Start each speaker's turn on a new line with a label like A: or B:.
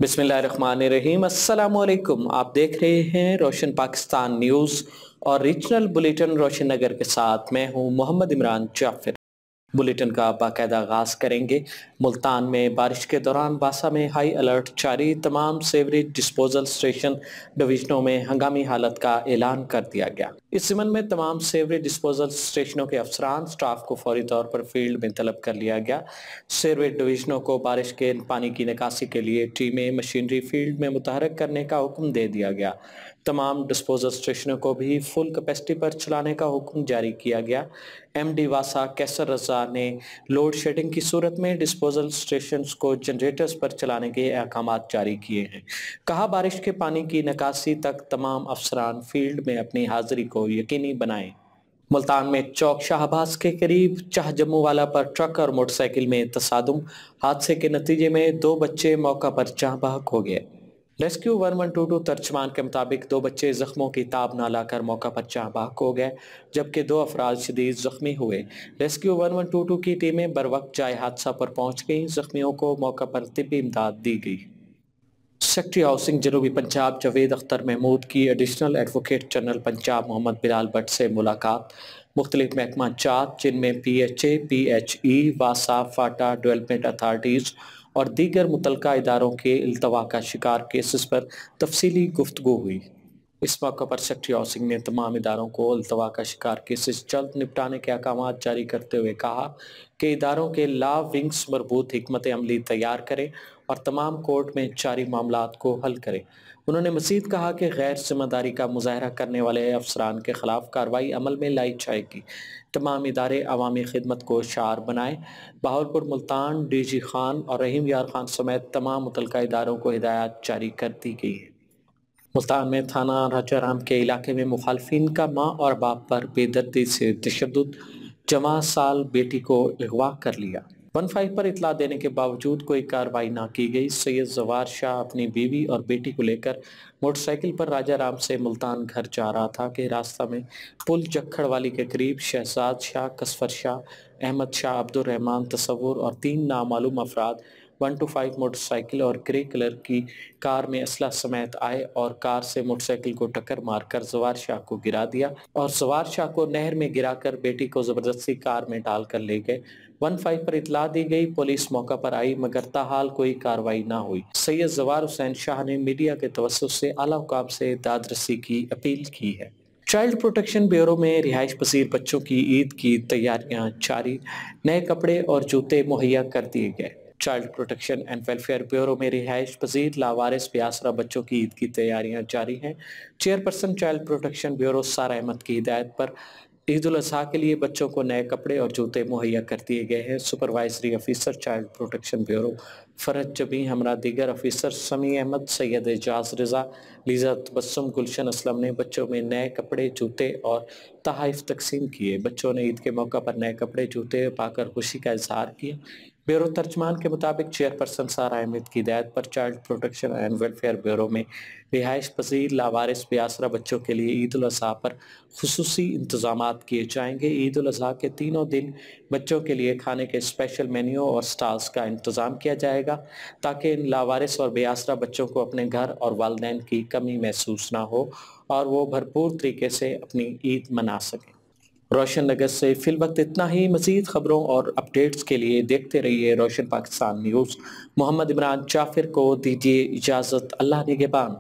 A: बिस्मिल्लाहिर्रहमानिर्रहीम। अस्सलाम वालेकुम। आप देख रहे हैं रोशन पाकिस्तान न्यूज़ और रीजनल बुलेटिन रोशन नगर के साथ मैं हूं मोहम्मद इमरान जाफिर। बुलेटिन का बाकायदा आगाज करेंगे। मुल्तान में बारिश के दौरान बासा में हाई अलर्ट जारी, तमाम सेवरेज डिस्पोजल स्टेशन डिवीजनों में हंगामी हालत का ऐलान कर दिया गया। इस ज़िमन में तमाम सेवरेज डिस्पोजल स्टेशनों के अफसरान स्टाफ को फौरी तौर पर फील्ड में तलब कर लिया गया। सेवरेज डिवीजनों को बारिश के पानी की निकासी के लिए टीमें मशीनरी फील्ड में मुतहरक करने का हुक्म दे दिया गया। तमाम डिस्पोजल स्टेशनों को भी फुल कैपेसिटी पर चलाने का हुक्म जारी किया गया। एमडी वासा कैसर रजा ने लोड शेडिंग की सूरत में डिस्पोजल स्टेशंस को जनरेटर्स पर चलाने के अहकाम जारी किए हैं। कहा, बारिश के पानी की निकासी तक तमाम अफसरान फील्ड में अपनी हाजिरी को यकीनी बनाएं। मुल्तान में चौक शाहबाज के करीब चाह जम्मू वाला पर ट्रक और मोटरसाइकिल में तसादुम, हादसे के नतीजे में 2 बच्चे मौका पर जाँ बहक हो गए। रेस्क्यू 1122 तर्जमान के मुताबिक 2 बच्चे जख्मों की ताब न लाकर मौका पर जाँ बहक हो गए, जबकि 2 अफराद शदीद जख्मी हुए। रेस्क्यू 1122 की टीमें बर वक्त जाए हादसा पर पहुंच गईं। जख्मियों को मौका पर तिब्बी इमदाद दी गई। सेक्रेटरी हाउसिंग जनूबी पंजाब जावेद अख्तर महमूद की additional advocate general Punjab Mohammad Bilal Bhatt से मुलाकात। मुख्तलिफ महकमा जात जिनमें PHA, PHE, वासा, फाटा, डेवलपमेंट अथॉरिटीज़ और दीगर मुतलका इदारों के इल्तवा का शिकार केसेस पर तफसीली गुफ्तगू हुई। इस मौका पर सेक्रेटरी हाउसिंग ने तमाम इदारों को इल्तवा का शिकार केसेस जल्द निपटाने के अहकाम जारी करते हुए कहा कि इदारों के लॉ विंग्स मरबूत हिकमत अमली तैयार करें और तमाम कोर्ट में जारी मामलात को हल करें। उन्होंने मज़ीद कहा कि गैर जिम्मेदारी का मुजाहरा करने वाले अफसरान के खिलाफ कार्रवाई अमल में लाई जाएगी। तमाम इदारे अवामी खिदमत को शार बनाएं। बहावलपुर, मुल्तान, DG खान और रहीम यार खान समेत तमाम मुतलका इदारों को हिदायत जारी कर दी गई है। मुल्तान में थाना राजाराम के इलाके में मुखालफिन का माँ और बाप पर बेदर्दी से तशद्दुद, जमा साल बेटी को अगवा कर लिया। 15 पर इतला देने के बावजूद कोई कार्रवाई ना की गई। सैयद जवार शाह अपनी बीवी और बेटी को लेकर मोटरसाइकिल पर राजाराम से मुल्तान घर जा रहा था कि रास्ता में पुल जखड़ वाली के करीब शहजाद शाह, कसफर शाह, अहमद शाह, अब्दुल रहमान तसव्वुर और 3 नामालूम अफराद 125 मोटरसाइकिल और ग्रे कलर की कार में असला समेत आए और कार से मोटरसाइकिल को टक्कर मारकर जवार शाह को गिरा दिया और जवार शाह को नहर में गिराकर बेटी को जबरदस्ती कार में डालकर ले गए। 15 पर इतला दी गई। पुलिस मौका पर आई मगर ताहाल कोई कार्रवाई ना हुई। सैयद जवार हुसैन शाह ने मीडिया के तवज्जुह से आला हुकाम से दादरसी की अपील की है। चाइल्ड प्रोटेक्शन ब्यूरो में रिहाइश पसीर बच्चों की ईद की तैयारियां जारी, नए कपड़े और जूते मुहैया कर दिए गए। Child protection and welfare bureau में रिहाइश पसीर लावारिस बेआसरा बच्चों की ईद की तैयारियां जारी हैं। चेयरपर्सन चाइल्ड प्रोटेक्शन ब्यूरो सारा अहमद की हिदायत पर ईद उल अजहा के लिए बच्चों को नए कपड़े और जूते मुहैया कर दिए गए हैं। Supervisory officer child protection bureau फरज जबी हमरा दीगर ऑफिसर समी अहमद, सैयद एजाज रजा, लीजा तबस्सुम, गुलशन असलम ने बच्चों में नए कपड़े, जूते और तोहफ़े तकसीम किए। बच्चों ने ईद के मौका पर नए कपड़े, जूते पाकर खुशी का इजहार किया। ब्यूरो तर्जमान के मुताबिक चेयरपर्सन सारा अहमद की हिदायत पर child protection and welfare bureau में रिहाइश पसीर लावारिस बेआसरा बच्चों के लिए ईद उल अजहा पर खुसूसी इंतजामात किए जाएंगे। ईद उल अजहा के तीनों दिन बच्चों के लिए खाने के स्पेशल मेन्यू और स्टॉल्स का इंतजाम किया जाएगा ताकि इन लावारिस और बेआसरा बच्चों को अपने घर और वालिदैन की कमी महसूस ना हो और वो भरपूर तरीके से अपनी ईद मना सकें। रोशन नगर से फिल वक्त इतना ही। मज़ीद खबरों और अपडेट्स के लिए देखते रहिए रोशन पाकिस्तान न्यूज़। मोहम्मद इमरान जाफिर को दीजिए इजाज़त। अल्लाह निगहबान।